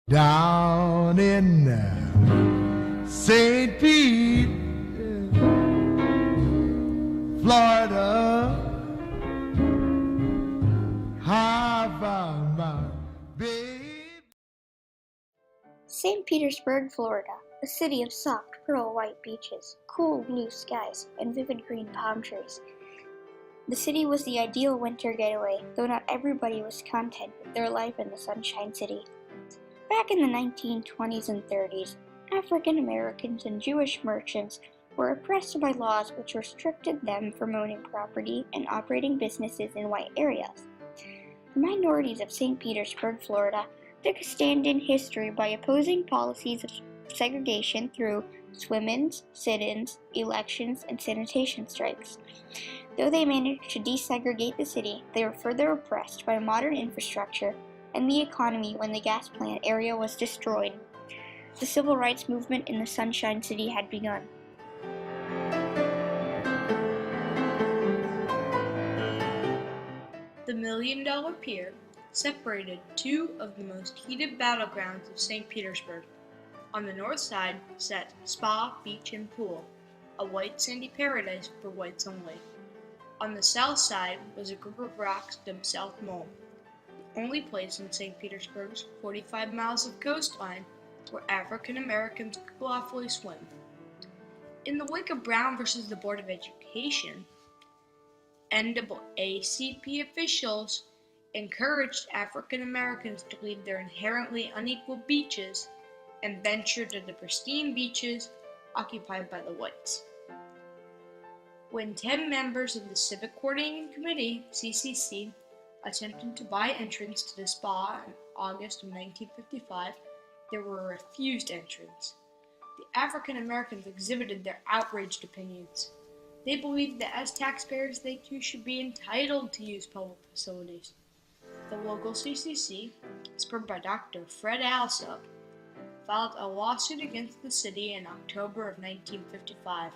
Down in St. Pete, Florida, I found my babe. St. Petersburg, Florida, a city of soft pearl white beaches, cool blue skies, and vivid green palm trees. The city was the ideal winter getaway, though not everybody was content with their life in the Sunshine City. Back in the 1920s and 30s, African Americans and Jewish merchants were oppressed by laws which restricted them from owning property and operating businesses in white areas. The minorities of St. Petersburg, Florida, took a stand in history by opposing policies of segregation through swim-ins, sit-ins, elections, and sanitation strikes. Though they managed to desegregate the city, they were further oppressed by modern infrastructure and the economy when the gas plant area was destroyed. The civil rights movement in the Sunshine City had begun. The Million Dollar Pier separated two of the most heated battlegrounds of St. Petersburg. On the north side sat Spa, Beach, and Pool, a white sandy paradise for whites only. On the south side was a group of rocks dubbed South Mole, the only place in St. Petersburg's 45 miles of coastline where African Americans could lawfully swim. In the wake of Brown versus the Board of Education, NAACP officials encouraged African Americans to leave their inherently unequal beaches and venture to the pristine beaches occupied by the whites. When 10 members of the Civic Coordinating Committee, CCC, attempted to buy entrance to the spa in August of 1955, they were refused entrance. The African Americans exhibited their outraged opinions. They believed that as taxpayers, they too should be entitled to use public facilities. The local CCC, spurred by Dr. Fred Alsop, filed a lawsuit against the city in October of 1955.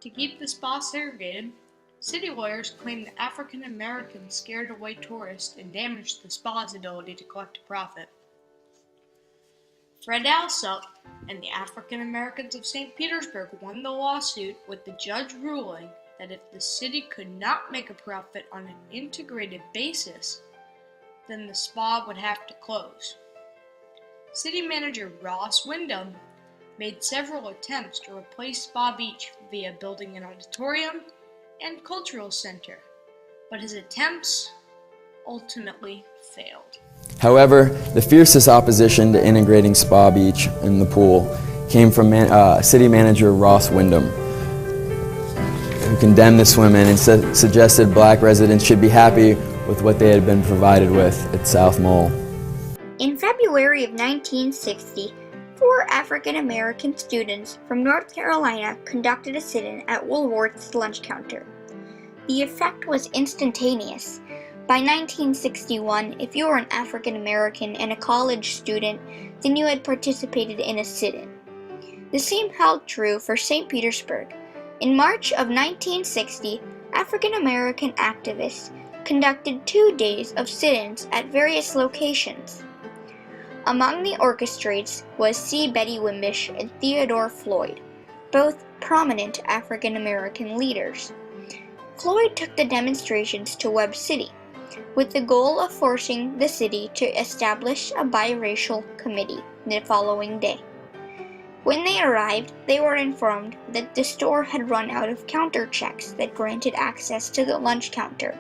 To keep the spa segregated, city lawyers claimed that African Americans scared away tourists and damaged the spa's ability to collect a profit. Fred Alsop and the African Americans of St. Petersburg won the lawsuit, with the judge ruling that if the city could not make a profit on an integrated basis, then the spa would have to close. City manager Ross Wyndham made several attempts to replace Spa Beach via building an auditorium and cultural center, but his attempts ultimately failed. However, the fiercest opposition to integrating Spa Beach and the pool came from city manager Ross Wyndham, who condemned the swim-in and suggested black residents should be happy with what they had been provided with at South Mole. In February of 1960, 4 African American students from North Carolina conducted a sit-in at Woolworth's lunch counter. The effect was instantaneous. By 1961, if you were an African American and a college student, then you had participated in a sit-in. The same held true for St. Petersburg. In March of 1960, African American activists conducted 2 days of sit-ins at various locations. Among the orchestrates was C. Betty Wimbish and Theodore Floyd, both prominent African American leaders. Floyd took the demonstrations to Webb City, with the goal of forcing the city to establish a biracial committee the following day. When they arrived, they were informed that the store had run out of counter checks that granted access to the lunch counter.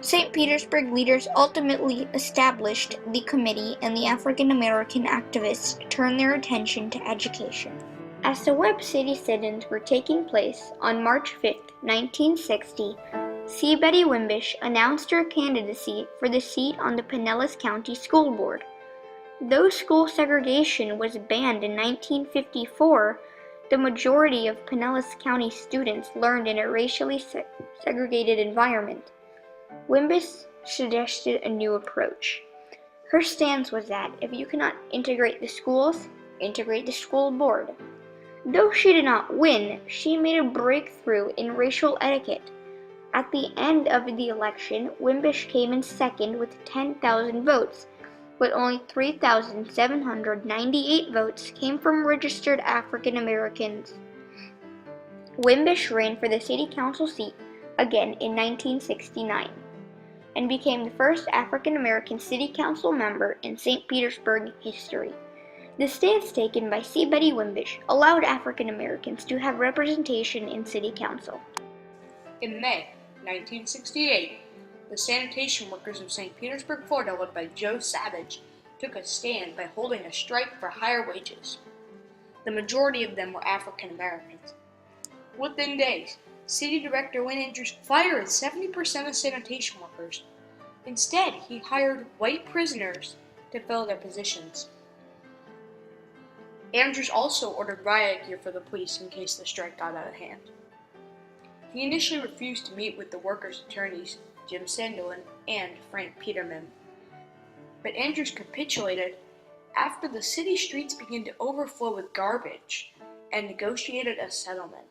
St. Petersburg leaders ultimately established the committee, and the African American activists turned their attention to education. As the Webb City sit-ins were taking place on March 5, 1960, C. Betty Wimbish announced her candidacy for the seat on the Pinellas County School Board. Though school segregation was banned in 1954, the majority of Pinellas County students learned in a racially segregated environment. Wimbish suggested a new approach. Her stance was that if you cannot integrate the schools, integrate the school board. Though she did not win, she made a breakthrough in racial etiquette. At the end of the election, Wimbish came in second with 10,000 votes, but only 3,798 votes came from registered African Americans. Wimbish ran for the city council seat again in 1969 and became the first African American city council member in St. Petersburg history. The stance taken by C. Betty Wimbish allowed African Americans to have representation in city council. In May 1968, the sanitation workers of St. Petersburg, Florida, led by Joe Savage, took a stand by holding a strike for higher wages. The majority of them were African Americans. Within days, City Director Wayne Andrews fired 70% of sanitation workers. Instead, he hired white prisoners to fill their positions. Andrews also ordered riot gear for the police in case the strike got out of hand. He initially refused to meet with the workers' attorneys, Jim Sandelin and Frank Peterman. But Andrews capitulated after the city streets began to overflow with garbage and negotiated a settlement.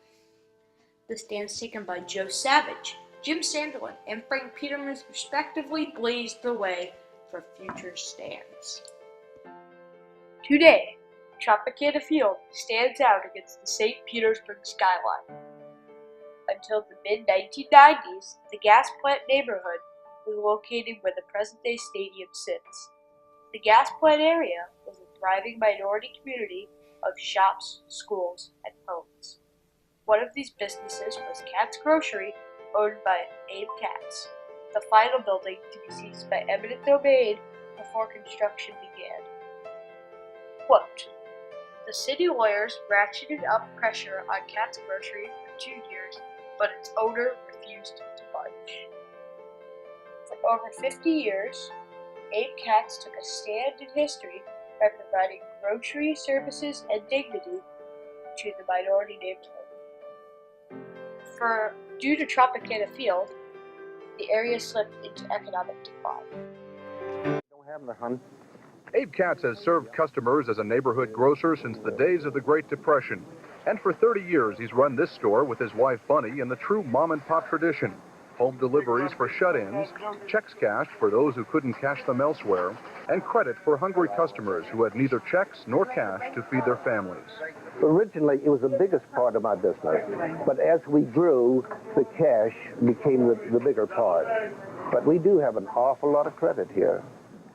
The stands taken by Joe Savage, Jim Sandelin, and Frank Peterman respectively blazed the way for future stands. Today, Tropicana Field stands out against the St. Petersburg skyline. Until the mid-1990s, the gas plant neighborhood was located where the present-day stadium sits. The gas plant area was a thriving minority community of shops, schools, and homes. One of these businesses was Katz Grocery, owned by Abe Katz, the final building to be seized by eminent domain before construction began. Quote, the city lawyers ratcheted up pressure on Katz Grocery for 2 years, but its owner refused to budge. For over 50 years, Abe Katz took a stand in history by providing grocery services and dignity to the minority neighborhood. Due to Tropicana Field, the area slipped into economic decline. Don't have the hun. Abe Katz has served customers as a neighborhood grocer since the days of the Great Depression. And for 30 years, he's run this store with his wife, Bunny, in the true mom-and-pop tradition. Home deliveries for shut-ins, checks cashed for those who couldn't cash them elsewhere, and credit for hungry customers who had neither checks nor cash to feed their families. Originally, it was the biggest part of my business, but as we grew, the cash became the bigger part. But we do have an awful lot of credit here.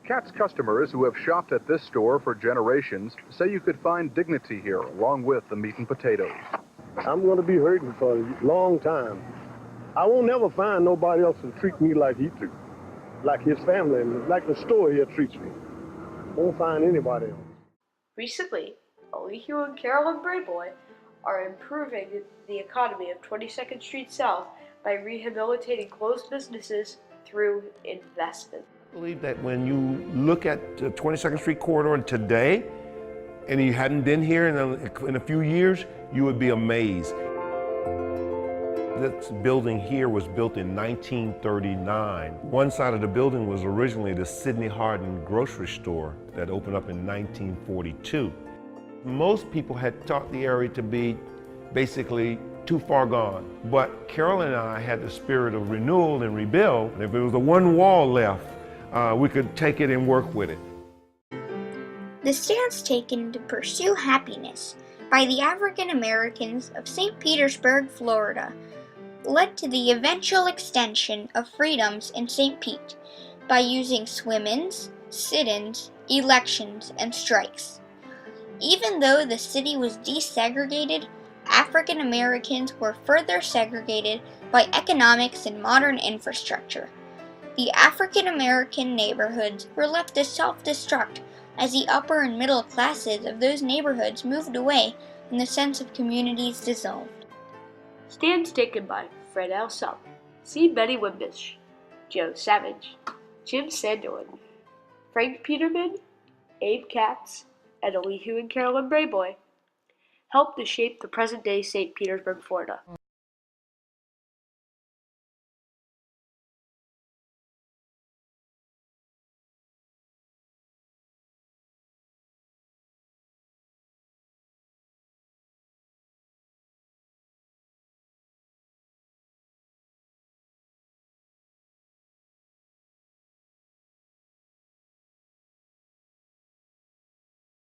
Katz customers who have shopped at this store for generations say you could find dignity here, along with the meat and potatoes. I'm going to be hurting for a long time. I won't ever find nobody else to treat me like he do, like his family, and like the store here treats me. Won't find anybody else. Recently, Elihu and Carolyn Brayboy are improving the economy of 22nd Street South by rehabilitating closed businesses through investment. I believe that when you look at the 22nd Street corridor today, and you hadn't been here in a few years, you would be amazed. This building here was built in 1939. One side of the building was originally the Sidney Harden grocery store that opened up in 1942. Most people had thought the area to be basically too far gone. But Carolyn and I had the spirit of renewal and rebuild. And if there was a one wall left, we could take it and work with it. The stance taken to pursue happiness by the African Americans of St. Petersburg, Florida, led to the eventual extension of freedoms in St. Pete by using swim-ins, sit-ins, elections, and strikes. Even though the city was desegregated, African Americans were further segregated by economics and modern infrastructure. The African American neighborhoods were left to self-destruct as the upper and middle classes of those neighborhoods moved away and the sense of communities dissolved. Stands taken by Fred L. Sump, C. Betty Wimbish, Joe Savage, Jim Sandelin, Frank Peterman, Abe Katz, and Elihu and Carolyn Brayboy helped to shape the present-day St. Petersburg, Florida.